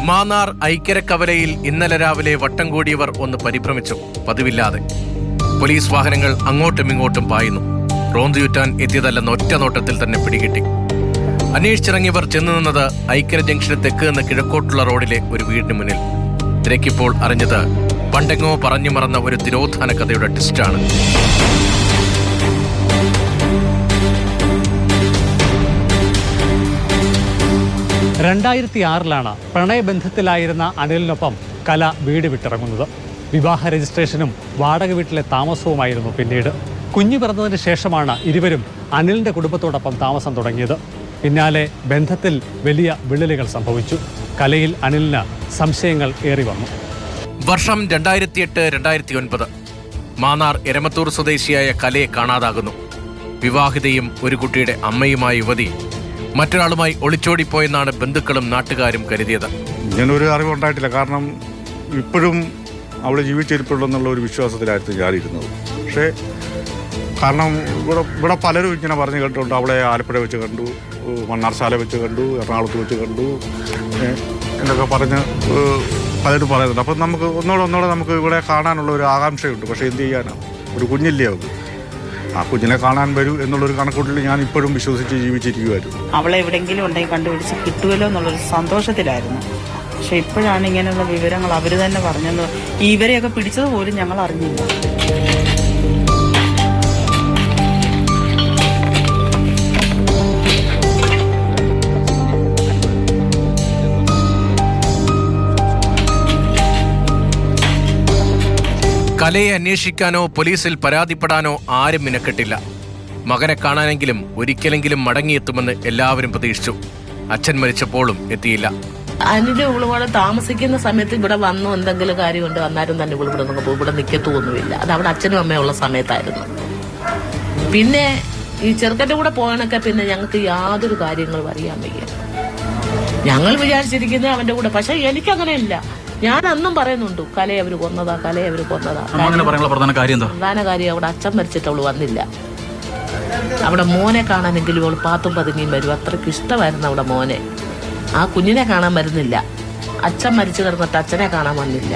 മാന്നാർ ഐക്കരക്കവലയിൽ ഇന്നലെ രാവിലെ വട്ടം കൂടിയവർ ഒന്ന് പരിഭ്രമിച്ചു. പതിവില്ലാതെ പോലീസ് വാഹനങ്ങൾ അങ്ങോട്ടും ഇങ്ങോട്ടും പായുന്നു. റോന്തുയുറ്റാൻ എത്തിയതല്ലെന്ന് ഒറ്റ നോട്ടത്തിൽ തന്നെ പിടികിട്ടി. അന്വേഷിച്ചിറങ്ങിയവർ ചെന്നു നിന്നത് ഐക്കര ജംഗ്ഷന് തെക്ക് നിന്ന് കിഴക്കോട്ടുള്ള റോഡിലെ ഒരു വീടിന് മുന്നിൽ. തിരക്കിപ്പോൾ അറിഞ്ഞത് പണ്ടെങ്ങോ പറഞ്ഞു മറന്ന ഒരു തിരോധാന കഥയുടെ ട്വിസ്റ്റാണ്. ാണ് പ്രണയബന്ധത്തിലായിരുന്ന അനിലിനൊപ്പം കല വീട് വിട്ടിറങ്ങുന്നത്. വിവാഹ രജിസ്ട്രേഷനും വാടക വീട്ടിലെ താമസവുമായിരുന്നു പിന്നീട്. കുഞ്ഞു പിറന്നതിന് ശേഷമാണ് ഇരുവരും അനിലിന്റെ കുടുംബത്തോടൊപ്പം താമസം തുടങ്ങിയത്. പിന്നാലെ ബന്ധത്തിൽ വലിയ വിള്ളലുകൾ സംഭവിച്ചു. കലയിൽ അനിലിന് സംശയങ്ങൾ ഏറി വന്നു. വർഷം 2008-2009. മാന്നാർ എരമത്തൂർ സ്വദേശിയായ കലയെ കാണാതാകുന്നു. വിവാഹിതയും ഒരു കുട്ടിയുടെ അമ്മയുമായ യുവതി മറ്റൊരാളുമായി ഒളിച്ചോടിപ്പോയെന്നാണ് ബന്ധുക്കളും നാട്ടുകാരും കരുതിയത്. ഇങ്ങനൊരു അറിവുണ്ടായിട്ടില്ല. കാരണം ഇപ്പോഴും അവൾ ജീവിച്ചിരിപ്പുള്ളൂ ഒരു വിശ്വാസത്തിലായിരുന്നു ഞാനിരുന്നത്. പക്ഷേ കാരണം ഇവിടെ പലരും ഇങ്ങനെ പറഞ്ഞു കേട്ടിട്ടുണ്ട്. അവളെ ആലപ്പുഴ വെച്ച് കണ്ടു, മണ്ണാർശാല വെച്ച് കണ്ടു, എറണാകുളത്ത് വെച്ച് കണ്ടു എന്നൊക്കെ പറഞ്ഞ് പലരും പറയുന്നുണ്ട്. അപ്പം നമുക്ക് ഒന്നോടെ നമുക്ക് ഇവിടെ കാണാനുള്ള ഒരു ആകാംക്ഷയുണ്ട്. പക്ഷേ എന്ത് ചെയ്യാനാണ്, ഒരു കുഞ്ഞില്ലേ അവൾക്ക്. ആ കുഞ്ഞിനെ കാണാൻ വരൂ എന്നുള്ളൊരു കണക്കൂട്ടിൽ ഞാൻ ഇപ്പോഴും വിശ്വസിച്ച് ജീവിച്ചിരിക്കുമായിരുന്നു. അവളെ എവിടെയെങ്കിലും ഉണ്ടെങ്കിൽ കണ്ടുപിടിച്ച് കിട്ടുമല്ലോ എന്നുള്ളൊരു സന്തോഷത്തിലായിരുന്നു. പക്ഷെ ഇപ്പോഴാണ് ഇങ്ങനെയുള്ള വിവരങ്ങൾ അവർ തന്നെ പറഞ്ഞത്. ഇവരെയൊക്കെ പിടിച്ചത് പോലും ഞങ്ങൾ അറിഞ്ഞില്ല. കലയെ അന്വേഷിക്കാനോ പോലീസിൽ പരാതിപ്പെടാനോ ആരും മിനക്കെട്ടില്ല. മകനെ കാണാനെങ്കിലും ഒരിക്കലെങ്കിലും മടങ്ങിയെത്തുമെന്ന് എല്ലാവരും പ്രതീക്ഷിച്ചു. അച്ഛൻ മരിച്ചപ്പോഴും എത്തിയില്ല. അനിന്റെ ഉള്ളുപാട് താമസിക്കുന്ന സമയത്ത് ഇവിടെ വന്നു എന്തെങ്കിലും കാര്യമുണ്ട് വന്നാലും തന്നെ ഇവിടെ നിൽക്കത്തൊന്നുമില്ല. അത് അവിടെ അച്ഛനും അമ്മയുള്ള സമയത്തായിരുന്നു. പിന്നെ ഈ ചെറുക്കൻ്റെ കൂടെ പോകാനൊക്കെ പിന്നെ ഞങ്ങൾക്ക് യാതൊരു കാര്യങ്ങളും അറിയാൻ വയ്യ. ഞങ്ങൾ വിചാരിച്ചിരിക്കുന്നത് അവന്റെ കൂടെ. പക്ഷെ എനിക്കങ്ങനെ ഇല്ല. ഞാൻ അന്നും പറയുന്നുണ്ട് കലയെ അവര് കൊന്നതാ. പ്രധാന കാര്യം അവിടെ അച്ഛൻ മരിച്ചിട്ട് അവള് വന്നില്ല. അവിടെ മോനെ കാണാനെങ്കിലും അവള് പാത്തും പതുങ്ങിയും വരും. അത്രയ്ക്ക് ഇഷ്ടമായിരുന്നു അവിടെ മോനെ. ആ കുഞ്ഞിനെ കാണാൻ വരുന്നില്ല. അച്ഛൻ മരിച്ചു കിടന്നിട്ട് അച്ഛനെ കാണാൻ വന്നില്ല.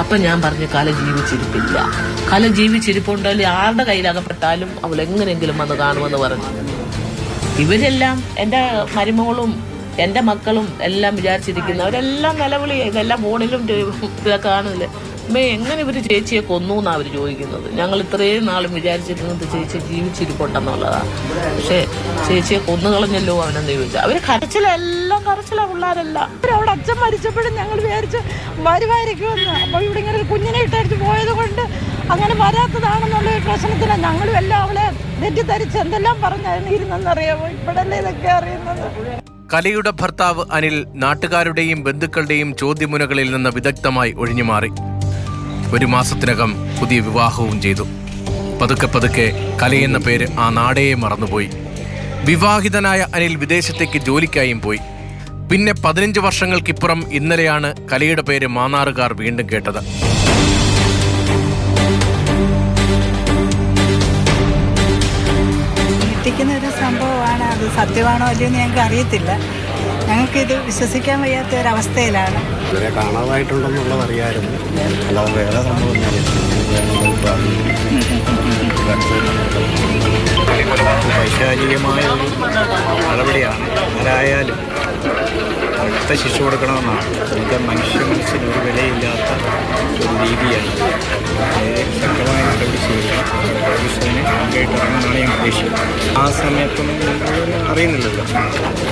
അപ്പൊ ഞാൻ പറഞ്ഞു കല ജീവിച്ചിരിപ്പില്ല. കല ജീവിച്ചിരിപ്പുണ്ടെങ്കിൽ ആരുടെ കയ്യിലകപ്പെട്ടാലും അവൾ എങ്ങനെയെങ്കിലും വന്ന് കാണുമെന്ന് പറഞ്ഞു. ഇവരെല്ലാം എൻ്റെ മരുമകളും എൻ്റെ മക്കളും എല്ലാം വിചാരിച്ചിരിക്കുന്നു. അവരെല്ലാം നിലവിളി, ഇതെല്ലാം ഫോണിലും ഇതൊക്കെ കാണില്ലേ. എങ്ങനെ ഇവർ ചേച്ചിയെ കൊന്നു എന്നാണ് അവർ ചോദിക്കുന്നത്. ഞങ്ങൾ ഇത്രയും നാളും വിചാരിച്ചിരുന്നത് ചേച്ചി ജീവിച്ചിരിപ്പുണ്ടെന്നുള്ളതാണ്. പക്ഷേ ചേച്ചിയെ കൊന്നുകളഞ്ഞല്ലോ അവനെന്ന് ചോദിച്ചാൽ അവർ കരച്ചിലെല്ലാം പിള്ളേരല്ല. അവിടെ അച്ഛൻ മരിച്ചപ്പോഴും ഞങ്ങൾ വിചാരിച്ച് വരുമായിരിക്കുമെന്ന്. അപ്പോൾ ഇവിടെ ഇങ്ങനെ ഒരു കുഞ്ഞിനെ ഇട്ടടിച്ച് പോയത് കൊണ്ട് അങ്ങനെ വരാത്തതാണെന്നുള്ള പ്രശ്നത്തിലാണ് ഞങ്ങളും എല്ലാം അവളെ തെറ്റിദ്ധരിച്ച് എന്തെല്ലാം പറഞ്ഞിരുന്നെന്നറിയാമോ. ഇപ്പോഴല്ലേ ഇതൊക്കെ അറിയുന്നത്. കലയുടെ ഭർത്താവ് അനിൽ നാട്ടുകാരുടെയും ബന്ധുക്കളുടെയും ചോദ്യമുനകളിൽ നിന്ന് വിദഗ്ധമായി ഒഴിഞ്ഞുമാറി. ഒരു മാസത്തിനകം പുതിയ വിവാഹവും ചെയ്തു. പതുക്കെ കലയെന്ന പേര് ആ നാടേ മറന്നുപോയി. വിവാഹിതനായ അനിൽ വിദേശത്തേക്ക് ജോലിക്കായും പോയി. പിന്നെ 15 വർഷങ്ങൾക്കിപ്പുറം ഇന്നലെയാണ് കലയുടെ പേര് മാന്നാറുകാർ വീണ്ടും കേട്ടത്. ഒരു സംഭവമാണ്. അത് സത്യമാണോ അല്ലയോ എന്ന് ഞങ്ങൾക്ക് അറിയത്തില്ല. ഞങ്ങൾക്കിത് വിശ്വസിക്കാൻ വയ്യാത്ത ഒരവസ്ഥയിലാണ്. ഇവരെ കാണാതായിട്ടുണ്ടെന്നുള്ളത് അറിയാമായിരുന്നു. അല്ലാതെ വേറെ സംഭവം പൈശാചികമായ ഒരു നടപടിയാണ്. ആരായാലും അടുത്ത ശിക്ഷ കൊടുക്കണമെന്നാണ്. എനിക്ക് മനുഷ്യ മനസ്സിന് ഒരു വിലയില്ലാത്ത ഒരു രീതിയാണ്. ശക്തമായ നടപടി ചെയ്യുക പോലീസിനെ കേട്ടിറങ്ങുന്നതാണ് ഞാൻ പ്രതീക്ഷിക്കുന്നത്. ആ സമയത്തൊന്നും അറിയുന്നില്ലല്ലോ.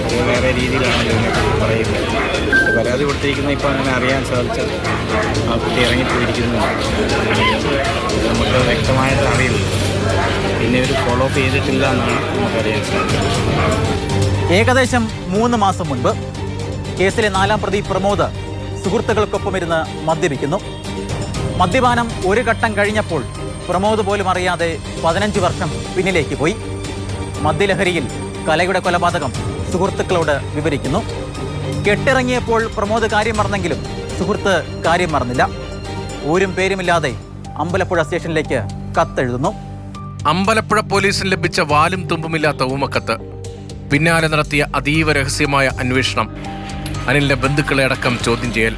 അത് വേറെ രീതിയിലാണ് ഇതിനെക്കുറിച്ച് പറയുന്നത്. പരാതി കൊടുത്തിരിക്കുന്ന ഇപ്പോൾ അങ്ങനെ അറിയാൻ സാധിച്ചത് ആ കുട്ടി ഇറങ്ങിപ്പോയിരിക്കുന്നു. നമുക്ക് വ്യക്തമായിട്ട് അറിയില്ല. പിന്നെ ഒരു ഫോളോ അപ്പ് ചെയ്തിട്ടില്ല എന്നാണ് നമുക്കറിയാൻ സാധിച്ചത്. ഏകദേശം 3 മാസം മുൻപ് കേസിലെ 4ാം പ്രതി പ്രമോദ് സുഹൃത്തുക്കൾക്കൊപ്പം ഇരുന്ന് മദ്യപിക്കുന്നു. മദ്യപാനം ഒരു ഘട്ടം കഴിഞ്ഞപ്പോൾ പ്രമോദ് പോലും അറിയാതെ 15 വർഷം പിന്നിലേക്ക് പോയി. മദ്യലഹരിയിൽ കലയുടെ കൊലപാതകം സുഹൃത്തുക്കളോട് വിവരിക്കുന്നു. കെട്ടിറങ്ങിയപ്പോൾ പ്രമോദ് കാര്യം മറന്നെങ്കിലും സുഹൃത്ത് കാര്യം മറന്നില്ല. ഊരും പേരുമില്ലാതെ അമ്പലപ്പുഴ സ്റ്റേഷനിലേക്ക് കത്തെഴുതുന്നു. അമ്പലപ്പുഴ പോലീസിന് ലഭിച്ച വാലും തുമ്പുമില്ലാത്ത ഊമക്കത്ത്. പിന്നാലെ നടത്തിയ അതീവ രഹസ്യമായ അന്വേഷണം. അനിലിന്റെ ബന്ധുക്കളെ അടക്കം ചോദ്യം ചെയ്യൽ.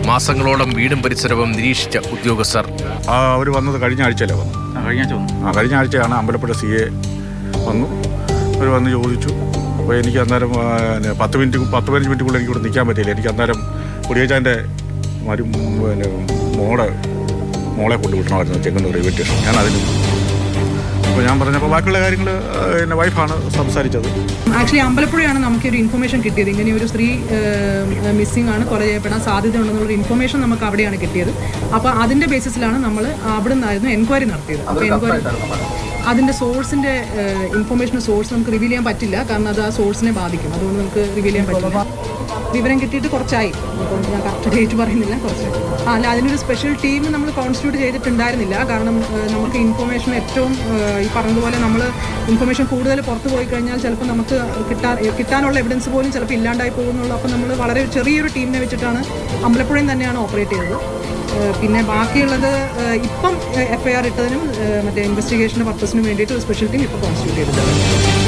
മാസങ്ങളോളം വീടും പരിസരവും നിരീക്ഷിച്ച ഉദ്യോഗസ്ഥർ. അവർ വന്നത് കഴിഞ്ഞ ആഴ്ചയല്ലേ വന്നു? കഴിഞ്ഞ ആഴ്ചയാണ് അമ്പലപ്പുഴ CA വന്നു. അവർ വന്ന് ചോദിച്ചു. അപ്പോൾ എനിക്ക് അന്നേരം 10-15 മിനിറ്റുള്ളിൽ എനിക്കിവിടെ നിൽക്കാൻ പറ്റിയില്ല. എനിക്ക് അന്നേരം കുടിയേച്ചാൻ്റെ മോളെ കൊണ്ടുവിട്ടണമായിരുന്നു ചെങ്ങന്നൂർ റെയിൽവേ സ്റ്റേഷൻ. ഞാൻ അതിന് അപ്പോൾ ഞാൻ പറഞ്ഞപ്പോൾ ബാക്കിയുള്ള കാര്യങ്ങൾ എൻ്റെ വൈഫാണ് സംസാരിച്ചത്. ആക്ച്വലി അമ്പലപ്പുഴയാണ് നമുക്കൊരു ഇൻഫർമേഷൻ കിട്ടിയത്. ഇങ്ങനെ ഒരു സ്ത്രീ മിസ്സിംഗ് ആണ്, കൊല ചെയ്യപ്പെടാൻ സാധ്യതയുണ്ടെന്നുള്ളൊരു ഇൻഫർമേഷൻ നമുക്ക് അവിടെയാണ് കിട്ടിയത്. അപ്പോൾ അതിൻ്റെ ബേസിസിലാണ് നമ്മൾ അവിടെ നിന്നായിരുന്നു എൻക്വയറി നടത്തിയത്. അപ്പോൾ എൻക്വയറി അതിൻ്റെ സോഴ്സിൻ്റെ ഇൻഫർമേഷൻ സോഴ്സ് നമുക്ക് റിവീൽ ചെയ്യാൻ പറ്റില്ല, കാരണം അത് ആ സോഴ്സിനെ ബാധിക്കും. അതുകൊണ്ട് നമുക്ക് റിവീൽ ചെയ്യാൻ പറ്റില്ല. വിവരം കിട്ടിയിട്ട് കുറച്ചായി, അപ്പോൾ ഞാൻ കറക്റ്റ് ഡേറ്റ് പറയുന്നില്ല, കുറച്ച്. അല്ല, അതിനൊരു സ്പെഷ്യൽ ടീം നമ്മൾ കോൺസ്റ്റിറ്റ്യൂട്ട് ചെയ്തിട്ടുണ്ടായിരുന്നില്ല. കാരണം നമുക്ക് ഇൻഫർമേഷൻ ഏറ്റവും ഈ പറഞ്ഞതുപോലെ നമ്മൾ ഇൻഫർമേഷൻ കൂടുതൽ പുറത്ത് പോയി കഴിഞ്ഞാൽ ചിലപ്പോൾ നമുക്ക് കിട്ടാനുള്ള എവിഡൻസ് പോലും ചിലപ്പോൾ ഇല്ലാണ്ടായി പോകുന്നുള്ളൂ. അപ്പോൾ നമ്മൾ വളരെ ചെറിയൊരു ടീമിനെ വെച്ചിട്ടാണ് അമ്പലപ്പുഴയും തന്നെയാണ് ഓപ്പറേറ്റ് ചെയ്തത്. പിന്നെ ബാക്കിയുള്ളത് ഇപ്പം FIR ഇട്ടതിനും മറ്റേ ഇൻവെസ്റ്റിഗേഷൻ്റെ പർപ്പസിനും വേണ്ടിയിട്ട് ഒരു സ്പെഷ്യൽ ടീം ഇപ്പോൾ കോൺസ്റ്റിറ്റ്യൂട്ട് ചെയ്തിട്ടുണ്ട്.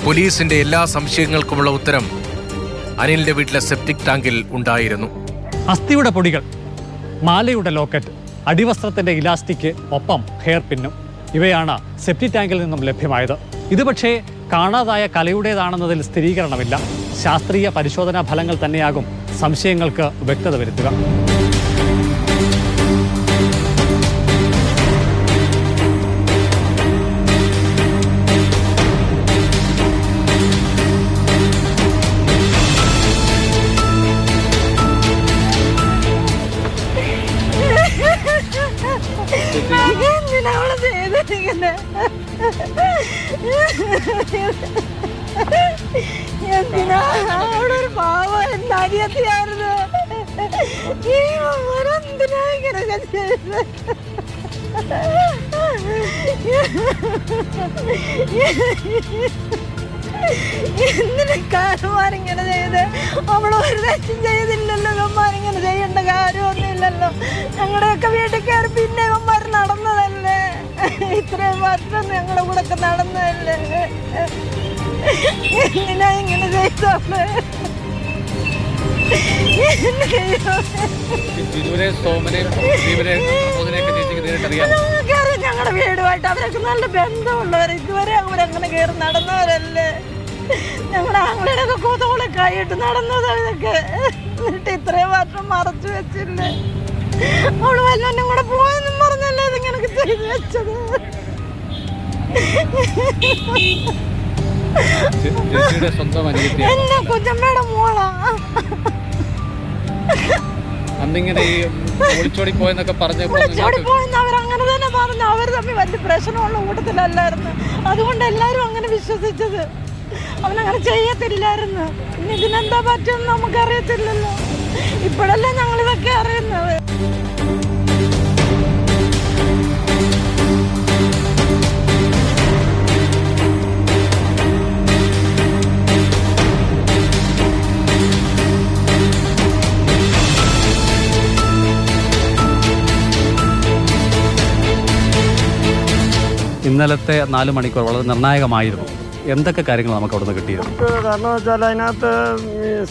പോലീസിന്റെ എല്ലാ സംശയങ്ങൾക്കുമുള്ള ഉത്തരം അനിലിന്റെ വീട്ടിലെ സെപ്റ്റിക് ടാങ്കിൽ ഉണ്ടായിരുന്നു. അസ്ഥിയുടെ പൊടികൾ, മാലയുടെ ലോക്കറ്റ്, അടിവസ്ത്രത്തിന്റെ ഇലാസ്റ്റിക്, ഒപ്പം ഹെയർ പിന്നും ഇവയാണ് സെപ്റ്റിക് ടാങ്കിൽ നിന്നും ലഭ്യമായത്. ഇത് പക്ഷേ കാണാതായ കലയുടേതാണെന്നതിൽ സ്ഥിരീകരണമില്ല. ശാസ്ത്രീയ പരിശോധനാ ഫലങ്ങൾ തന്നെയാകും സംശയങ്ങൾക്ക് വ്യക്തത വരുത്തുക. എന്തിനാ അവിടെ ഒരു പാവം എന്റെ അനിയത്തിയായിരുന്നു. എന്തിനാ ഇങ്ങനെ ചെയ്തത്? എന്തിനാ കാരണമാരിങ്ങനെ ചെയ്ത്? അവള് ഒരു തെറ്റും ചെയ്തില്ലല്ലോ. ഇവന്മാരിങ്ങനെ ചെയ്യേണ്ട കാര്യമൊന്നുമില്ലല്ലോ. ഞങ്ങളുടെയൊക്കെ വീട്ടിൽ കയറി പിന്നെ ഇവന്മാർ നടന്നതല്ലേ, ഇത്രയും വർഷം ഞങ്ങളുടെ കൂടെ ഒക്കെ നടന്നതല്ലേ. എന്തിനാ ഇങ്ങനെ ചെയ്തോള്? ഞങ്ങളുടെ വീടുമായിട്ട് അവരൊക്കെ നല്ല ബന്ധമുള്ളവർ. ഇതുവരെ അവരങ്ങനെ കയറി നടന്നവരല്ലേ. ഞങ്ങളുടെ ആങ്ങളുടെ ഒക്കെ കൂത്തോളെ കൈയിട്ട് നടന്നത് അവരൊക്കെ. എന്നിട്ട് ഇത്രയും വർഷം മറച്ചു വെച്ചില്ലേ. അവള് വല്ലവനും കൂടെ പോയെന്നും പറഞ്ഞല്ലേ ഇതിങ്ങനൊക്കെ ചെയ്തു വെച്ചത്. എന്നെ കുഞ്ഞമ്മയുടെ മോളാ. ഒളിച്ചോടി പോയെന്ന് അവരങ്ങനെ തന്നെ പറഞ്ഞു. അവർ തമ്മിൽ വലിയ പ്രശ്നമുള്ള കൂട്ടത്തിലല്ലായിരുന്നു. അതുകൊണ്ട് എല്ലാവരും അങ്ങനെ വിശ്വസിച്ചത്. അവനങ്ങനെ ചെയ്യത്തില്ലായിരുന്നു. പിന്നെ ഇതിനെന്താ പറ്റുമെന്ന് നമുക്കറിയത്തില്ലല്ലോ. ഇപ്പോഴല്ലേ ഞങ്ങളിതൊക്കെ അറിയുന്നത്. ഇന്നലത്തെ 4 മണിക്കൂർ വളരെ നിർണായകമായിരുന്നു. എന്തൊക്കെ കാര്യങ്ങൾ നമുക്ക് അവിടെ നിന്ന് കിട്ടിയത്? കാരണം വെച്ചാൽ അതിനകത്ത്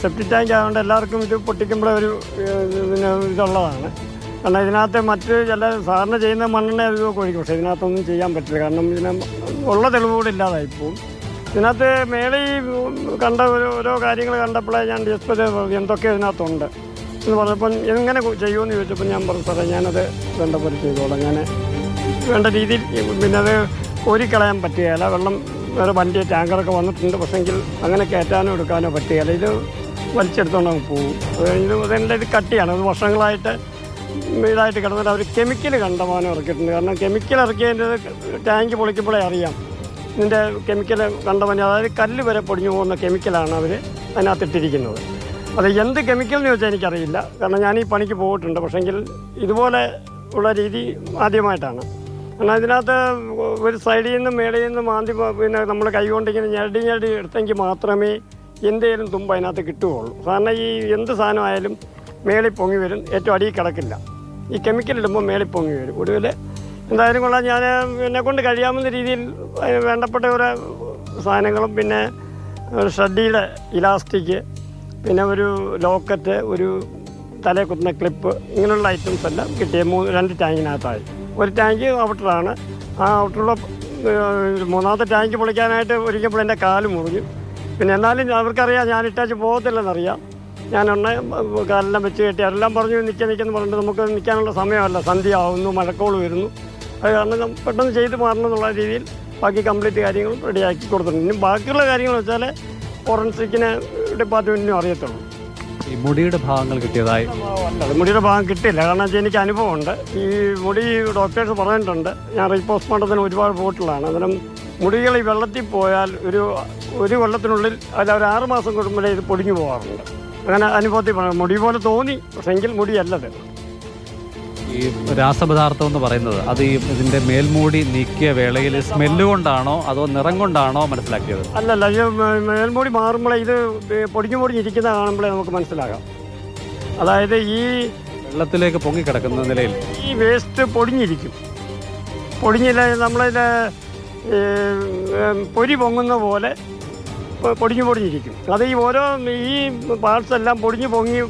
സെപ്റ്റിക് ടാങ്ക് ആയതുകൊണ്ട് എല്ലാവർക്കും ഇത് പൊട്ടിക്കുമ്പോഴേ ഒരു പിന്നെ ഇതുള്ളതാണ്. കാരണം ഇതിനകത്ത് മറ്റ് ചില സാധാരണ ചെയ്യുന്ന മണ്ണെണ്ണ ഇതൊക്കെ ഒഴിക്കും. പക്ഷേ ഇതിനകത്തൊന്നും ചെയ്യാൻ പറ്റില്ല. കാരണം ഇതിന് ഉള്ള തെളിവുകൂടെ ഇല്ലാതായിപ്പോവും. ഇതിനകത്ത് മേളിൽ കണ്ട ഓരോ കാര്യങ്ങൾ കണ്ടപ്പോഴേ ഞാൻ ഡിസ്പ്ലേ എന്തൊക്കെ ഇതിനകത്തുണ്ട് എന്ന് പറഞ്ഞപ്പം എങ്ങനെ ചെയ്യുമെന്ന് ചോദിച്ചപ്പോൾ ഞാൻ പറഞ്ഞു, സാറേ ഞാനത് വേണ്ട പോലെ ചെയ്തോളാം. ഞാൻ വേണ്ട രീതിയിൽ പിന്നെ അത് കോരിക്കളയാൻ പറ്റുകയില്ല. വെള്ളം വേറെ വണ്ടി ടാങ്കറൊക്കെ വന്നിട്ടുണ്ട്. പക്ഷേങ്കിൽ അങ്ങനെ കയറ്റാനോ എടുക്കാനോ പറ്റുകയില്ല. ഇത് വലിച്ചെടുത്തോണ്ട് അങ്ങ് പോകും. ഇത് അതിൻ്റെ ഇത് കട്ടിയാണ്. അത് വർഷങ്ങളായിട്ട് ഇതായിട്ട് കിടന്നിട്ട് അവർ കെമിക്കൽ കണ്ടമാനം ഇറക്കിയിട്ടുണ്ട്. കാരണം കെമിക്കൽ ഇറക്കിയതിൻ്റെ ടാങ്ക് പൊളിക്കുമ്പോഴേ അറിയാം ഇതിൻ്റെ കെമിക്കൽ കണ്ടമാനം. അതായത് കല്ല് വരെ പൊടിഞ്ഞു പോകുന്ന കെമിക്കലാണ് അവർ അതിനകത്തിട്ടിരിക്കുന്നത്. അത് എന്ത് കെമിക്കൽ എന്ന് ചോദിച്ചാൽ എനിക്കറിയില്ല. കാരണം ഞാൻ ഈ പണിക്ക് പോയിട്ടുണ്ട്. പക്ഷേങ്കിൽ ഇതുപോലെ ഉള്ള രീതി ആദ്യമായിട്ടാണ്. കാരണം ഇതിനകത്ത് ഒരു സൈഡിൽ നിന്ന് മേടയിൽ നിന്ന് മാന്തി പിന്നെ നമ്മൾ കൈകൊണ്ടിങ്ങനെ ഞെരടി എടുത്തെങ്കിൽ മാത്രമേ എന്തെങ്കിലും തുമ്പ് അതിനകത്ത് കിട്ടുകയുള്ളൂ. കാരണം ഈ എന്ത് സാധനമായാലും മേളിൽ പൊങ്ങി വരും, ഏറ്റവും അടിയിൽ കിടക്കില്ല. ഈ കെമിക്കൽ ഇടുമ്പോൾ മേളിൽ പൊങ്ങി വരും. ഒടുവിൽ എന്തായാലും കൊള്ളാം, ഞാൻ എന്നെക്കൊണ്ട് കഴിയാവുന്ന രീതിയിൽ വേണ്ടപ്പെട്ട ഒരു സാധനങ്ങളും പിന്നെ ഷഡ്ഡിയുടെ ഇലാസ്റ്റിക്, പിന്നെ ഒരു ലോക്കറ്റ്, ഒരു തലയിൽ കുത്തുന്ന ക്ലിപ്പ്, ഇങ്ങനെയുള്ള ഐറ്റംസ് എല്ലാം കിട്ടിയ 2 ടാങ്കിനകത്തായി. ഒരു ടാങ്ക് ഔട്ടറാണ്. ആ ഔട്ടറുള്ള മൂന്നാമത്തെ ടാങ്ക് പൊളിക്കാനായിട്ട് ഒരിക്കപ്പോൾ എൻ്റെ കാല് മുറിഞ്ഞു. പിന്നെ എന്നാലും അവർക്കറിയാം ഞാൻ ഇട്ടാച്ച് പോകത്തില്ലെന്നറിയാം. ഞാനൊന്ന് കാലെല്ലാം വെച്ച് കെട്ടി അതെല്ലാം പറഞ്ഞു നിൽക്കെന്ന് പറഞ്ഞിട്ട് നമുക്ക് നിൽക്കാനുള്ള സമയമല്ല, സന്ധ്യ ആവുന്നു, മഴക്കോൾ വരുന്നു. അത് കാരണം പെട്ടെന്ന് ചെയ്ത് മാറണം എന്നുള്ള രീതിയിൽ ബാക്കി കംപ്ലീറ്റ് കാര്യങ്ങളും റെഡിയാക്കി കൊടുത്തിട്ടുണ്ട്. ഇനി ബാക്കിയുള്ള കാര്യങ്ങൾ വെച്ചാൽ ഫോറൻസിക്കിന് ഡിപ്പാർട്ട്മെൻറ്റിനും അറിയത്തുള്ളൂ. ഈ മുടിയുടെ ഭാഗങ്ങൾ കിട്ടിയതായി അല്ല, മുടിയുടെ ഭാഗം കിട്ടില്ല. കാരണം വെച്ചാൽ എനിക്ക് അനുഭവമുണ്ട്. ഈ മുടി ഡോക്ടേഴ്സ് പറഞ്ഞിട്ടുണ്ട്, ഞാൻ റീപോസ്റ്റ്മോർട്ടത്തിന് ഒരുപാട് പോയിട്ടുള്ളതാണ്. അന്നേരം മുടികൾ ഈ വെള്ളത്തിൽ പോയാൽ ഒരു കൊല്ലത്തിനുള്ളിൽ അല്ല ഒരു 6 മാസം കൂടുമ്പോഴേ ഇത് പൊടിഞ്ഞു പോകാറുണ്ട്. അങ്ങനെ അനുഭവത്തിൽ പറയാം. മുടി പോലെ തോന്നി, പക്ഷേ എങ്കിൽ മുടിയല്ലത്. ഈ രാസപദാർത്ഥം എന്ന് പറയുന്നത് അത് ഈ ഇതിൻ്റെ മേൽമൂടി നീക്കിയ വേളയിൽ സ്മെല്ല് കൊണ്ടാണോ അതോ നിറം കൊണ്ടാണോ മനസ്സിലാക്കിയത്? അല്ലല്ല, ഇത് മേൽമൂടി മാറുമ്പോഴേ ഇത് പൊടിഞ്ഞിരിക്കുന്ന കാണുമ്പോഴേ നമുക്ക് മനസ്സിലാകാം. അതായത് ഈ വെള്ളത്തിലേക്ക് പൊങ്ങിക്കിടക്കുന്ന നിലയിൽ ഈ വേസ്റ്റ് പൊടിഞ്ഞിരിക്കും. പൊടിഞ്ഞില്ല, നമ്മളിത് പൊരി പൊങ്ങുന്ന പോലെ പൊടിഞ്ഞിരിക്കും. അത് ഈ ഓരോ ഈ പാർട്സ് എല്ലാം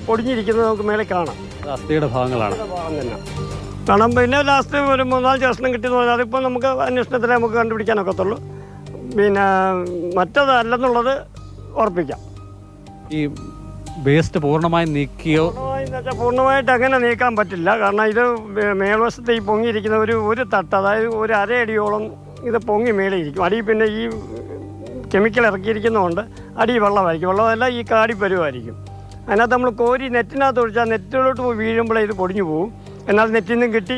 പൊടിഞ്ഞിരിക്കുന്നത് നമുക്ക് മേലെ കാണാം. അസ്ഥിയുടെ ഭാഗങ്ങളാണ്. ഭാഗം തന്നെ കാണാം. പിന്നെ ലാസ്റ്റ് ഒരു 3-4 കഷ്ണം കിട്ടിയെന്ന് പറഞ്ഞാൽ അതിപ്പോൾ നമുക്ക് അന്വേഷണത്തിലേ നമുക്ക് കണ്ടുപിടിക്കാനൊക്കത്തുള്ളൂ. പിന്നെ മറ്റതല്ലെന്നുള്ളത് ഉറപ്പിക്കാം. ഈ വേസ്റ്റ് പൂർണ്ണമായി നീക്കിയോ? പൂർണ്ണമായിട്ട് അങ്ങനെ നീക്കാൻ പറ്റില്ല. കാരണം ഇത് മേൽവശത്ത് ഈ പൊങ്ങിയിരിക്കുന്ന ഒരു തട്ട്, അതായത് ഒരു 1/2 അടിയോളം ഇത് പൊങ്ങി മേളിയിരിക്കും. അടി പിന്നെ ഈ കെമിക്കൽ ഇറക്കിയിരിക്കുന്നതുകൊണ്ട് അടി വെള്ളമായിരിക്കും. വെള്ളമല്ല, ഈ കാടി പരുവായിരിക്കും. അതിനകത്ത് നമ്മൾ കോരി നെറ്റിനകത്ത് ഒഴിച്ചാൽ നെറ്റിലോട്ട് പോയി വീഴുമ്പോഴേ ഇത് പൊടിഞ്ഞു പോകും. എന്നാൽ നെറ്റിൽ നിന്നും കിട്ടി.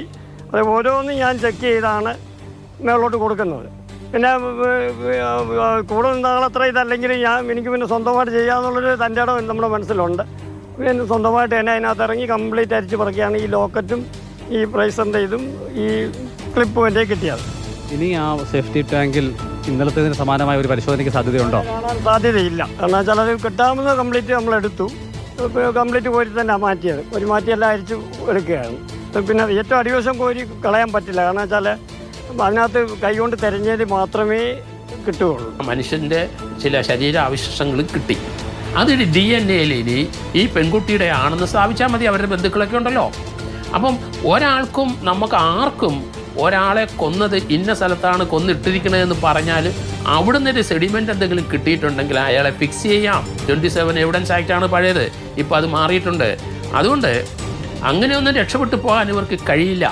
അത് ഓരോന്നും ഞാൻ ചെക്ക് ചെയ്താണ് മേളോട്ട് കൊടുക്കുന്നത്. പിന്നെ കൂടെ നിന്നാളത്ര ഇതല്ലെങ്കിൽ എനിക്ക് പിന്നെ സ്വന്തമായിട്ട് ചെയ്യാമെന്നുള്ളൊരു തൻ്റെ ഇടം നമ്മുടെ മനസ്സിലുണ്ട്. പിന്നെ സ്വന്തമായിട്ട് തന്നെ അതിനകത്ത് ഇറങ്ങി കംപ്ലീറ്റ് അരിച്ച് പറക്കുകയാണ് ഈ ലോക്കറ്റും ഈ പ്രൈസറിൻ്റെ ഇതും ഈ ക്ലിപ്പും എൻ്റെ കിട്ടിയത്. ഇനി ആ സേഫ്റ്റി ടാങ്കിൽ ഇന്നലത്തേതിന് സമാനമായ ഒരു പരിശോധനയ്ക്ക് സാധ്യതയുണ്ടോ? കാണാൻ സാധ്യതയില്ല. കാരണം വെച്ചാൽ അത് കിട്ടാവുന്ന കംപ്ലീറ്റ് നമ്മളെടുത്തു. കംപ്ലീറ്റ് കോരി തന്നെ മാറ്റിയത്. ഒരു മാറ്റിയെല്ലാം അരിച്ച് എടുക്കുകയാണ്. പിന്നെ ഏറ്റവും അടിവശം കോരി കളയാൻ പറ്റില്ല. കാരണം വെച്ചാൽ അതിനകത്ത് കൈകൊണ്ട് തെരഞ്ഞേൽ മാത്രമേ കിട്ടുകയുള്ളൂ. മനുഷ്യൻ്റെ ചില ശരീരാവശിഷ്ടങ്ങളും കിട്ടി. അതൊരു DNA ഇനി ഈ പെൺകുട്ടിയുടെ ആണെന്ന് സ്ഥാപിച്ചാൽ മതി. അവരുടെ ബന്ധുക്കളൊക്കെ ഉണ്ടല്ലോ. അപ്പം ഒരാൾക്കും നമുക്ക് ആർക്കും ഒരാളെ കൊന്നത് ഇന്ന സ്ഥലത്താണ് കൊന്നിട്ടിരിക്കണതെന്ന് പറഞ്ഞാൽ അവിടുന്ന് ഒരു സെഡിമെൻ്റ് എന്തെങ്കിലും കിട്ടിയിട്ടുണ്ടെങ്കിൽ അയാളെ ഫിക്സ് ചെയ്യാം. 27 എവിഡൻസ് ആക്റ്റാണ് പഴയത്, ഇപ്പോൾ അത് മാറിയിട്ടുണ്ട്. അതുകൊണ്ട് അങ്ങനെയൊന്നും രക്ഷപ്പെട്ടു പോകാൻ ഇവർക്ക് കഴിയില്ല.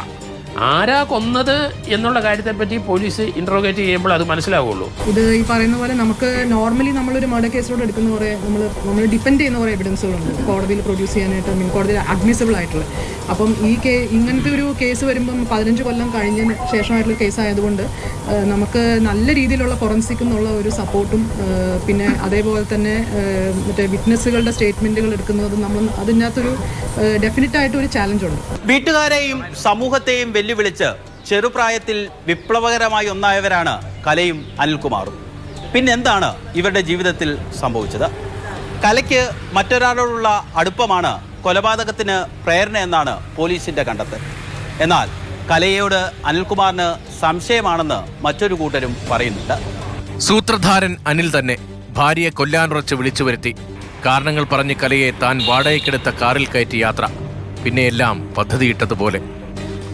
ആരാ കൊന്നത് എന്നുള്ള കാര്യത്തെപ്പറ്റി പോലീസ് ഇൻട്രോഗേറ്റ് ചെയ്യുമ്പോൾ അത് മനസ്സിലാവുള്ളൂ. ഇത് ഈ പറയുന്ന പോലെ നമുക്ക് നോർമലി നമ്മളൊരു മർഡർ കേസിലോട് എടുക്കുന്ന കുറേ നമ്മൾ ഡിപ്പെൻഡ് ചെയ്യുന്ന കുറേ എവിഡൻസുകളുണ്ട് കോടതിയിൽ പ്രൊഡ്യൂസ് ചെയ്യാനായിട്ട്, കോടതിയിൽ അഡ്മിസിബിൾ ആയിട്ടുള്ള. അപ്പം ഇങ്ങനത്തെ ഒരു കേസ് വരുമ്പം 15 കൊല്ലം കഴിഞ്ഞതിന് ശേഷമായിട്ടുള്ള കേസ് ആയതുകൊണ്ട് നമുക്ക് നല്ല രീതിയിലുള്ള ഫോറൻസിക് എന്നുള്ള ഒരു സപ്പോർട്ടും പിന്നെ അതേപോലെ തന്നെ മറ്റേ വിറ്റ്നസ്സുകളുടെ സ്റ്റേറ്റ്മെൻറ്റുകൾ എടുക്കുന്നതും നമ്മൾ അതിനകത്തൊരു ഡെഫിനറ്റായിട്ട് ഒരു ചാലഞ്ചുണ്ട്. വീട്ടുകാരെയും സമൂഹത്തെയും വെല്ലുവിളിച്ച് ചെറുപ്രായത്തിൽ വിപ്ലവകരമായി ഒന്നായവരാണ് കലയും അനിൽകുമാറും. പിന്നെന്താണ് ഇവരുടെ ജീവിതത്തിൽ സംഭവിച്ചത്? കലയ്ക്ക് മറ്റൊരാളോടുള്ള അടുപ്പമാണ് കൊലപാതകത്തിന് പ്രേരണ എന്നാണ് പോലീസിന്റെ കണ്ടെത്തൽ. എന്നാൽ കലയോട് അനിൽകുമാറിന് സംശയമാണെന്ന് മറ്റൊരു കൂട്ടരും പറയുന്നുണ്ട്. സൂത്രധാരൻ അനിൽ തന്നെ ഭാര്യയെ കൊല്ലാനുറച്ച് വിളിച്ചു വരുത്തി. കാരണങ്ങൾ പറഞ്ഞ് കലയെ താൻ വാടകയ്ക്കെടുത്ത കാറിൽ കയറ്റി യാത്ര. പിന്നെയെല്ലാം പദ്ധതിയിട്ടതുപോലെ.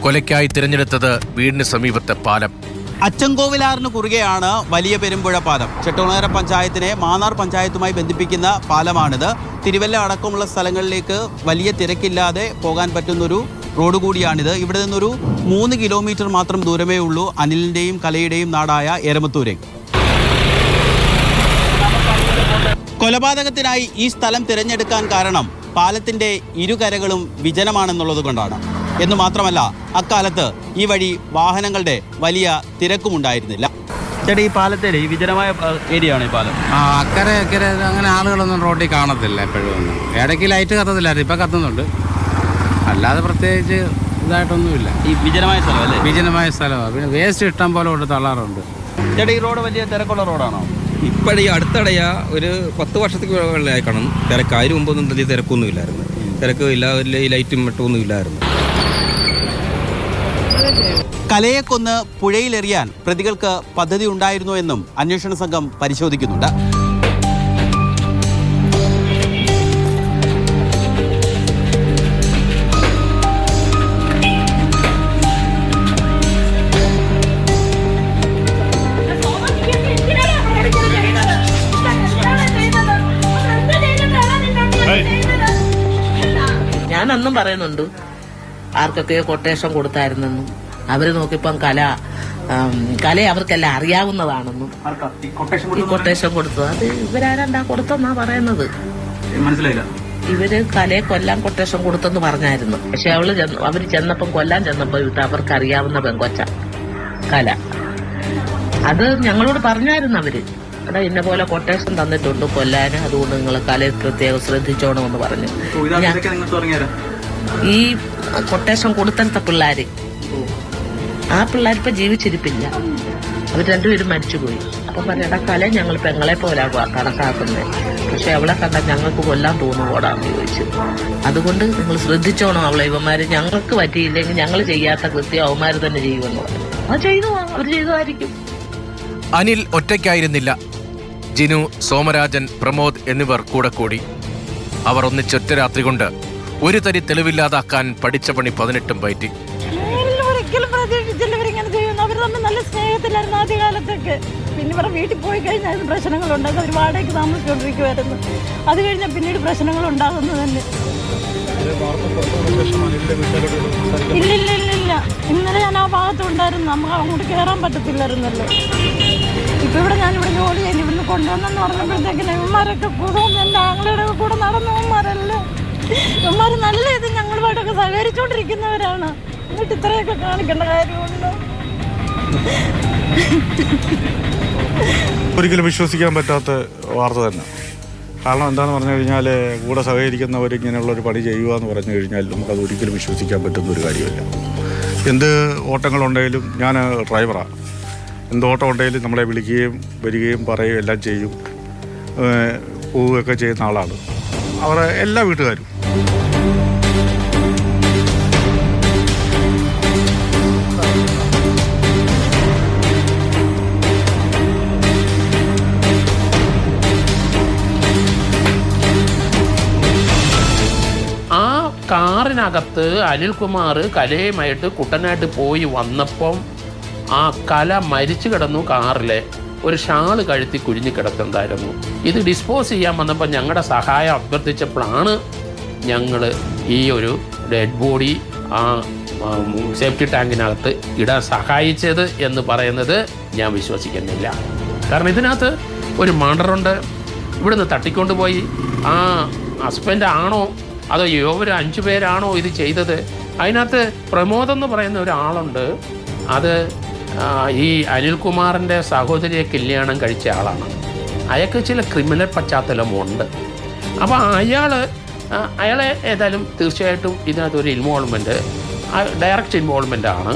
കൊലയ്ക്കായി തിരഞ്ഞെടുത്തത് വീടിന് സമീപത്തെ പാലം. അച്ചൻകോവിലാറിന് കുറുകെയാണ് വലിയ പെരുമ്പുഴ പാലം. ചെട്ടോണേര പഞ്ചായത്തിനെ മാന്നാർ പഞ്ചായത്തുമായി ബന്ധിപ്പിക്കുന്ന പാലമാണിത്. തിരുവല്ല അടക്കമുള്ള സ്ഥലങ്ങളിലേക്ക് വലിയ തിരക്കില്ലാതെ പോകാൻ പറ്റുന്നൊരു റോഡ് കൂടിയാണിത്. ഇവിടെ നിന്നൊരു 3 കിലോമീറ്റർ മാത്രം ദൂരമേ ഉള്ളൂ അനിലിൻ്റെയും കലയുടെയും നാടായ എരമത്തൂരേക്ക്. കൊലപാതകത്തിനായി ഈ സ്ഥലം തിരഞ്ഞെടുക്കാൻ കാരണം പാലത്തിൻ്റെ ഇരുകരകളും വിജനമാണെന്നുള്ളത് കൊണ്ടാണ്. എന്ന് മാത്രമല്ല അക്കാലത്ത് ഈ വഴി വാഹനങ്ങളുടെ വലിയ തിരക്കുമുണ്ടായിരുന്നില്ല. ചേട്ടാ, ഈ പാലത്തെ ഈ വിജനമായ ഏരിയ ആണ് ഈ പാലം. അക്കരെ അങ്ങനെ ആളുകളൊന്നും റോഡിൽ കാണത്തില്ല. എപ്പോഴും ഒന്നും ഇടയ്ക്ക് ലൈറ്റ് കത്തത്തില്ലായിരുന്നു, ഇപ്പം കത്തുന്നുണ്ട്. അല്ലാതെ പ്രത്യേകിച്ച് ഇതായിട്ടൊന്നുമില്ല. ഈ വിജനമായ സ്ഥലമല്ലേ? വിജനമായ സ്ഥലമാണ്. പിന്നെ വേസ്റ്റ് ഇഷ്ടം പോലെ കൊണ്ട് തള്ളാറുണ്ട്. ചേട്ടാ, ഈ റോഡ് വലിയ തിരക്കുള്ള റോഡാണോ? ഇപ്പോഴീ അടുത്തിടെയാ ഒരു 10 വർഷത്തേക്ക് മുകളിലായി കാണും തിരക്ക്. അതിന് മുമ്പൊന്നും വലിയ തിരക്കൊന്നും ഇല്ലായിരുന്നു. തിരക്ക് ഇല്ല, വലിയ ലൈറ്റും മറ്റൊന്നും ഇല്ലായിരുന്നു. കലയെ കൊന്ന് പുഴയിലെറിയാൻ പ്രതികൾക്ക് പദ്ധതി ഉണ്ടായിരുന്നോ എന്നും അന്വേഷണ സംഘം പരിശോധിക്കുന്നുണ്ട്. ഞാൻ അന്നും പറയുന്നുണ്ട് ആർക്കൊക്കെയോ കൊട്ടേഷൻ കൊടുത്തായിരുന്നെന്നും അവര് നോക്കിയപ്പം കല അവർക്കെല്ലാം അറിയാവുന്നതാണെന്നും ഈ കൊട്ടേഷൻ കൊടുത്തു. അത് ഇവരാരണ്ടാ കൊടുത്തെന്നാ പറയുന്നത്. മനസ്സിലായില്ല. ഇവര് കലയെ കൊല്ലാൻ കൊട്ടേഷൻ കൊടുത്തെന്ന് പറഞ്ഞായിരുന്നു. പക്ഷെ അവര് ചെന്നപ്പം കൊല്ലാൻ ചെന്നപ്പോ ഇത് അവർക്ക് അറിയാവുന്ന പെങ്കൊച്ച കല. അത് ഞങ്ങളോട് പറഞ്ഞായിരുന്നു അവര്. എടാ ഇന്ന പോലെ കൊട്ടേഷൻ തന്നിട്ടുണ്ട് കൊല്ലാന്, അതുകൊണ്ട് നിങ്ങൾ കലയെ പ്രത്യേകം ശ്രദ്ധിച്ചോണമെന്ന് പറഞ്ഞു. ഈ കൊട്ടേഷൻ കൊടുത്തെടുത്ത പിള്ളേര്, ആ പിള്ളേരിപ്പോ ജീവിച്ചിരിപ്പില്ല. അവർ രണ്ടുപേരും മരിച്ചുപോയി. അപ്പം പറയടാ കല ഞങ്ങൾ പെങ്ങളെ പോലെ കണക്കാക്കുന്നത്, പക്ഷെ അവളെ കണ്ടാൽ ഞങ്ങൾക്ക് കൊല്ലാൻ തോന്നുകൂടാന്ന് ചോദിച്ചു. അതുകൊണ്ട് നിങ്ങൾ ശ്രദ്ധിച്ചോണം അവളെ. ഇവന്മാര് ഞങ്ങൾക്ക് പറ്റിയില്ലെങ്കിൽ ഞങ്ങൾ ചെയ്യാത്ത കൃത്യം അവന്മാര് തന്നെ ചെയ്യുമെന്ന് പറഞ്ഞു. അത് ചെയ്തു, അവർ ചെയ്തതായിരിക്കും. അനിൽ ഒറ്റയ്ക്കായിരുന്നില്ല. ജിനു, സോമരാജൻ, പ്രമോദ് എന്നിവർ കൂടെ കൂടി. അവർ ഒന്നിച്ചൊറ്റ രാത്രി കൊണ്ട് ഒരു തരി തെളിവില്ലാതാക്കാൻ പഠിച്ച പണി 18 പയറ്റി. ഒരിക്കലും പ്രതീക്ഷിച്ചില്ല ഇവരിങ്ങനെ ചെയ്യുന്നു. അവർ തമ്മിൽ നല്ല സ്നേഹത്തിലായിരുന്നു ആദ്യകാലത്തൊക്കെ. പിന്നെ ഇവിടെ വീട്ടിൽ പോയി കഴിഞ്ഞാൽ പ്രശ്നങ്ങളുണ്ടാകും. അവർ വാടകയ്ക്ക് താമസിച്ചുകൊണ്ടിരിക്കുമായിരുന്നു. അത് കഴിഞ്ഞാൽ പിന്നീട് പ്രശ്നങ്ങൾ ഉണ്ടാകുന്നു തന്നെ. ഇല്ല, ഇന്നലെ ഞാൻ ആ ഭാഗത്തുണ്ടായിരുന്നു. നമുക്ക് അങ്ങോട്ട് കയറാൻ പറ്റത്തില്ലായിരുന്നല്ലോ. ഇപ്പൊ ഇവിടെ ഞാനിവിടെ ജോലി ചെയ്യുന്നു. ഇവിടുന്ന് കൊണ്ടുവന്നെന്ന് പറഞ്ഞപ്പോഴത്തേക്കിന് ഇവന്മാരൊക്കെ കുടുംബം എൻ്റെ ആങ്ങളുടെ കൂടെ നടന്നവന്മാരല്ലേ. ഇവന്മാർ നല്ല ഇത് ഞങ്ങളുമായിട്ടൊക്കെ സഹകരിച്ചുകൊണ്ടിരിക്കുന്നവരാണ്. എന്നിട്ട് ഇത്രയൊക്കെ കാണിക്കേണ്ട കാര്യമുണ്ടോ? ഒരിക്കലും വിശ്വസിക്കാൻ പറ്റാത്ത വാർത്ത തന്നെ. കാരണം എന്താണെന്ന് പറഞ്ഞു കഴിഞ്ഞാൽ കൂടെ സഹകരിക്കുന്നവർ ഇങ്ങനെയുള്ളൊരു പണി ചെയ്യുക എന്ന് പറഞ്ഞു കഴിഞ്ഞാൽ നമുക്കത് ഒരിക്കലും വിശ്വസിക്കാൻ പറ്റുന്ന ഒരു കാര്യമല്ല. എന്ത് ഓട്ടങ്ങളുണ്ടെങ്കിലും, ഞാൻ ഡ്രൈവറാണ്, എന്ത് ഓട്ടം ഉണ്ടെങ്കിലും നമ്മളെ വിളിക്കുകയും വരികയും പറയുകയും എല്ലാം ചെയ്യും, പോവുകയൊക്കെ ചെയ്യുന്ന ആളാണ് അവരുടെ എല്ലാ വീട്ടുകാരും. ആ കാറിനകത്ത് അനിൽകുമാർ കലയുമായിട്ട് കുട്ടനായിട്ട് പോയി വന്നപ്പം ആ കല മരിച്ചു കിടന്നു. കാറിലെ ഒരു ഷാള് കഴുത്തി കുഴിഞ്ഞു കിടക്കുന്നുണ്ടായിരുന്നു. ഇത് ഡിസ്പോസ് ചെയ്യാൻ വന്നപ്പോൾ ഞങ്ങളുടെ സഹായം അഭ്യർത്ഥിച്ചപ്പോഴാണ് ഞങ്ങൾ ഈ ഒരു ഡെഡ് ബോഡി ആ സേഫ്റ്റി ടാങ്കിനകത്ത് ഇടാൻ സഹായിച്ചത് എന്ന് പറയുന്നത് ഞാൻ വിശ്വസിക്കുന്നില്ല. കാരണം ഇതിനകത്ത് ഒരു മർഡറുണ്ട്. ഇവിടുന്ന് തട്ടിക്കൊണ്ടുപോയി ആ ഹസ്ബൻഡ് ആണോ അതോ ഇവർ 5 പേരാണോ ഇത് ചെയ്തത്? അതിനകത്ത് പ്രമോദ് എന്ന് പറയുന്ന ഒരാളുണ്ട്. അത് ഈ അനിൽകുമാറിൻ്റെ സഹോദരിയെ കല്യാണം കഴിച്ച ആളാണ്. അയാൾക്ക് ചില ക്രിമിനൽ പശ്ചാത്തലമുണ്ട്. അപ്പോൾ അയാളെ ഏതായാലും തീർച്ചയായിട്ടും ഇതിനകത്തൊരു ഇൻവോൾവ്മെൻറ്റ്, ഡയറക്റ്റ് ഇൻവോൾവ്മെൻ്റ് ആണ്.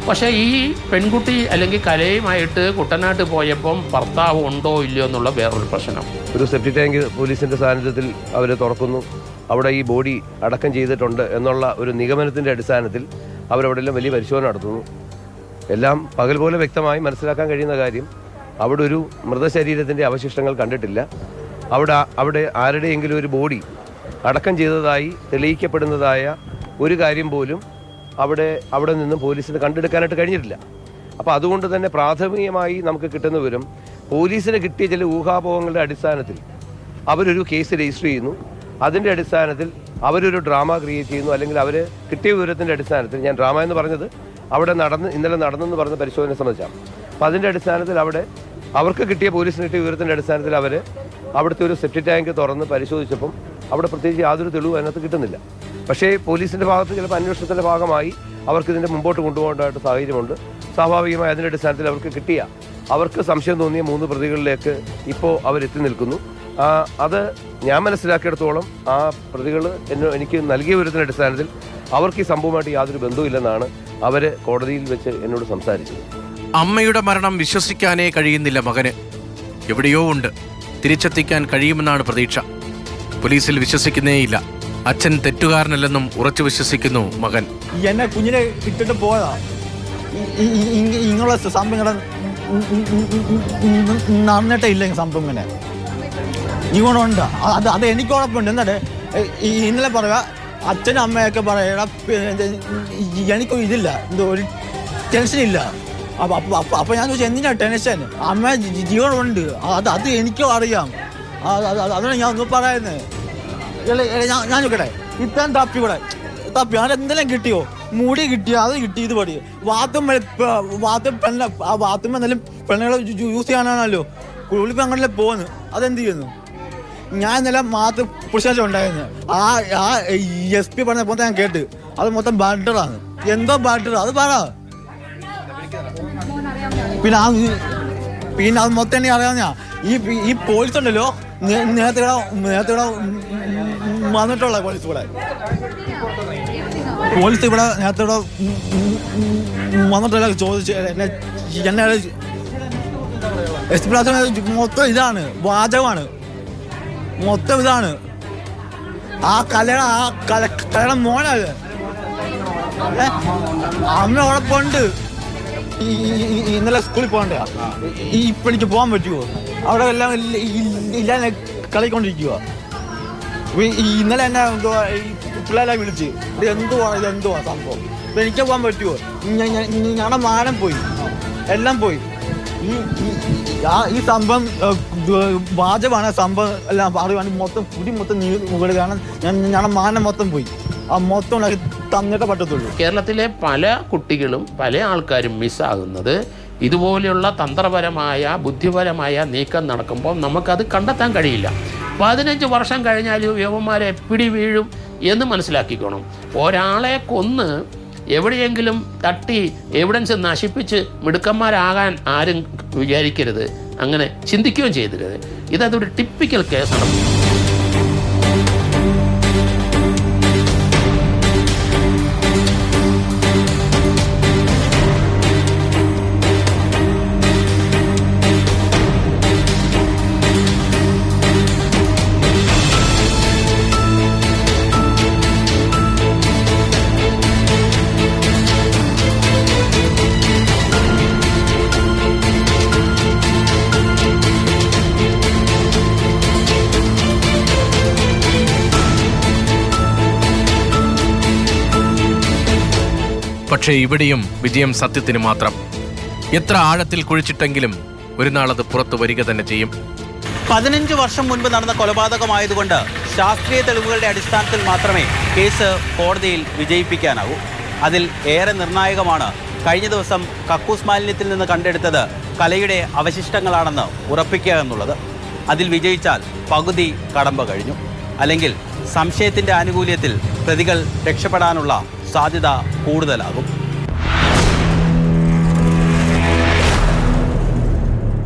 പക്ഷേ ഈ പെൺകുട്ടി അല്ലെങ്കിൽ കലയുമായിട്ട് കുട്ടനാട്ട് പോയപ്പം ഭർത്താവ് ഉണ്ടോ ഇല്ലയോ എന്നുള്ള വേറൊരു പ്രശ്നം. ഒരു സെപ്റ്റി ടാങ്ക് പോലീസിൻ്റെ സാന്നിധ്യത്തിൽ അവർ തുറക്കുന്നു. അവിടെ ഈ ബോഡി അടക്കം ചെയ്തിട്ടുണ്ട് എന്നുള്ള ഒരു നിഗമനത്തിൻ്റെ അടിസ്ഥാനത്തിൽ അവരവിടെല്ലാം വലിയ പരിശോധന നടത്തുന്നു. എല്ലാം പകൽ പോലെ വ്യക്തമായി മനസ്സിലാക്കാൻ കഴിയുന്ന കാര്യം, അവിടെ ഒരു മൃതശരീരത്തിൻ്റെ അവശിഷ്ടങ്ങൾ കണ്ടിട്ടില്ല. അവിടെ ആരുടെയെങ്കിലും ഒരു ബോഡി അടക്കം ചെയ്തതായി തെളിയിക്കപ്പെടുന്നതായ ഒരു കാര്യം പോലും അവിടെ നിന്നും പോലീസിന് കണ്ടെടുക്കാനായിട്ട് കഴിഞ്ഞിട്ടില്ല. അപ്പോൾ അതുകൊണ്ട് തന്നെ പ്രാഥമികമായി നമുക്ക് കിട്ടുന്ന വിവരം, പോലീസിന് കിട്ടിയ ചില ഊഹാപോഹങ്ങളുടെ അടിസ്ഥാനത്തിൽ അവരൊരു കേസ് രജിസ്റ്റർ ചെയ്യുന്നു. അതിൻ്റെ അടിസ്ഥാനത്തിൽ അവരൊരു ഡ്രാമ ക്രിയേറ്റ് ചെയ്യുന്നു. അല്ലെങ്കിൽ അവർ കിട്ടിയ വിവരത്തിൻ്റെ അടിസ്ഥാനത്തിൽ, ഞാൻ ഡ്രാമ എന്ന് പറഞ്ഞത് അവിടെ ഇന്നലെ നടന്നെന്ന് പറഞ്ഞ പരിശോധന സംബന്ധിച്ചാണ്. അപ്പോൾ അതിൻ്റെ അടിസ്ഥാനത്തിൽ അവർക്ക് കിട്ടിയ പോലീസിന് കിട്ടിയ വിവരത്തിൻ്റെ അടിസ്ഥാനത്തിൽ അവിടുത്തെ ഒരു സെപ്റ്റി ടാങ്ക് തുറന്ന് പരിശോധിച്ചപ്പം അവിടെ പ്രത്യേകിച്ച് യാതൊരു തെളിവും അതിനകത്ത് കിട്ടുന്നില്ല. പക്ഷേ പോലീസിൻ്റെ ഭാഗത്ത് ചിലപ്പോൾ അന്വേഷണത്തിൻ്റെ ഭാഗമായി അവർക്ക് ഇതിൻ്റെ മുമ്പോട്ട് കൊണ്ടുപോകേണ്ടതായിട്ട് സാഹചര്യമുണ്ട്. സ്വാഭാവികമായി അതിൻ്റെ അടിസ്ഥാനത്തിൽ അവർക്ക് സംശയം തോന്നിയ 3 പ്രതികളിലേക്ക് ഇപ്പോൾ അവരെത്തി നിൽക്കുന്നു. അത് ഞാൻ മനസ്സിലാക്കിയിടത്തോളം ആ പ്രതികൾ എനിക്ക് നൽകിയ വിവരത്തിൻ്റെ അടിസ്ഥാനത്തിൽ അവർക്ക് ഈ സംഭവമായിട്ട് യാതൊരു ബന്ധവുമില്ലെന്നാണ് അവർ കോടതിയിൽ വെച്ച് എന്നോട് സംസാരിച്ചത്. അമ്മയുടെ മരണം വിശ്വസിക്കാനേ കഴിയുന്നില്ല മകന്. എവിടെയോ ഉണ്ട്, തിരിച്ചെത്തിക്കാൻ കഴിയുമെന്നാണ് പ്രതീക്ഷ. പോലീസിൽ വിശ്വസിക്കുന്നേയില്ല. അച്ഛൻ തെറ്റുകാരനല്ലെന്നും ഉറച്ചു വിശ്വസിക്കുന്നു മകൻ. എന്നെ കുഞ്ഞിനെ ഇട്ടിട്ട് പോയതാ. ഇങ്ങനെയുള്ള സംഭവങ്ങളെ നടന്നിട്ടേ ഇല്ല. സംഭവം ഇങ്ങനെ ഇങ്ങോട്ടുണ്ട്. അത് എനിക്ക് കുഴപ്പമുണ്ട്. എന്നിട്ട് ഇന്നലെ പറയുക അച്ഛനും അമ്മയൊക്കെ പറയണ എനിക്കും ഇതില്ല, എന്തോ ഒരു ടെൻഷനില്ല. അപ്പൊ ഞാൻ ചോദിച്ചു എന്തിനാ ടെൻഷൻ? അമ്മ ജീവനുണ്ട്, അത് എനിക്കും അറിയാം. അതാണ് ഞാൻ ഒന്ന് പറയുന്നത്. ഞാൻ നോക്കട്ടെ, ഇത്രയും തപ്പി അതെന്തെല്ലാം കിട്ടിയോ? മുടി കിട്ടിയോ? അത് കിട്ടി. ഇത് പടി ബാത്റൂം എന്തായാലും പെണ്ണുങ്ങളെ യൂസ് ചെയ്യാനാണല്ലോ. കുളിപ്പ് അങ്ങനല്ലേ പോകുന്നു. അതെന്ത് ചെയ്യുന്നു? ഞാൻ ഇന്നലെ മാത്രം പുരുഷാഴ്ച ഉണ്ടായിരുന്നു. ആ SP പറഞ്ഞപ്പോൾ ഞാൻ കേട്ട് അത് മൊത്തം ബാറ്ററാണ്. എന്തോ ബാറ്റർ അത് പറ. പിന്നെ അത് മൊത്തം എനിക്ക് അറിയാവുന്ന ഈ പോലീസ് ഉണ്ടല്ലോ, നേരത്തെ വന്നിട്ടുള്ള പോലീസ് ഇവിടെ നേരത്തെ വന്നിട്ടുള്ള ചോദിച്ചു എന്നെ SP മൊത്തം ഇതാണ്, വാചകമാണ് മൊത്തം. ഇതാണ് ആ കലയുടെ മോനത്. അമ്മ ഉറപ്പുണ്ട്. ഇന്നലെ സ്കൂളിൽ പോകണ്ട. ഇപ്പൊ എനിക്ക് പോകാൻ പറ്റുമോ? അവിടെ എല്ലാം ഇല്ലാതെ കളിക്കൊണ്ടിരിക്കുക. ഇന്നലെ എന്നെ പിള്ളേരെ വിളിച്ച് ഇതെന്തുവാ സംഭവം? ഇപ്പൊ എനിക്ക് പോകാൻ പറ്റുമോ? ഞങ്ങളുടെ മാനം പോയി, എല്ലാം പോയി. ഈ സംഭവം വാചകമാണ്. സംഭവം എല്ലാം പറയുവാണെങ്കിൽ മൊത്തം കുടി മൊത്തം മുകളിൽ. കാരണം ഞങ്ങളുടെ മാനം മൊത്തം പോയി. ആ മൊത്തം തന്നിട്ടേ പറ്റത്തുള്ളൂ. കേരളത്തിലെ പല കുട്ടികളും പല ആൾക്കാരും മിസ്സാകുന്നത് ഇതുപോലെയുള്ള തന്ത്രപരമായ ബുദ്ധിപരമായ നീക്കം നടക്കുമ്പോൾ നമുക്കത് കണ്ടെത്താൻ കഴിയില്ല. 15 വർഷം കഴിഞ്ഞാലും യവന്മാരെ പിടി വീഴും എന്ന് മനസ്സിലാക്കിക്കോണം. ഒരാളെ കൊന്ന് എവിടെയെങ്കിലും തട്ടി എവിഡൻസ് നശിപ്പിച്ച് മിടുക്കന്മാരാകാൻ ആരും വിചാരിക്കരുത്, അങ്ങനെ ചിന്തിക്കുകയും ചെയ്തരുത്. ഇതൊരു ടിപ്പിക്കൽ കേസാണ്. പക്ഷേ ഇവിടെയും വിജയം സത്യത്തിന് മാത്രം. എത്ര ആഴത്തിൽ കുഴിച്ചിട്ടെങ്കിലും ഒരു നാളത് പുറത്തു വരിക തന്നെ ചെയ്യും. 15 വർഷം മുൻപ് നടന്ന കൊലപാതകമായതുകൊണ്ട് ശാസ്ത്രീയ തെളിവുകളുടെ അടിസ്ഥാനത്തിൽ മാത്രമേ കേസ് കോടതിയിൽ വിജയിപ്പിക്കാനാവൂ. അതിൽ ഏറെ നിർണായകമാണ് കഴിഞ്ഞ ദിവസം കക്കൂസ് മാലിന്യത്തിൽ നിന്ന് കണ്ടെടുത്തത് കലയുടെ അവശിഷ്ടങ്ങളാണെന്ന് ഉറപ്പിക്കുക എന്നുള്ളത്. അതിൽ വിജയിച്ചാൽ പകുതി കടമ്പ കഴിഞ്ഞു. അല്ലെങ്കിൽ സംശയത്തിൻ്റെ ആനുകൂല്യത്തിൽ പ്രതികൾ രക്ഷപ്പെടാനുള്ള സാധ്യത കൂടുതലാകും.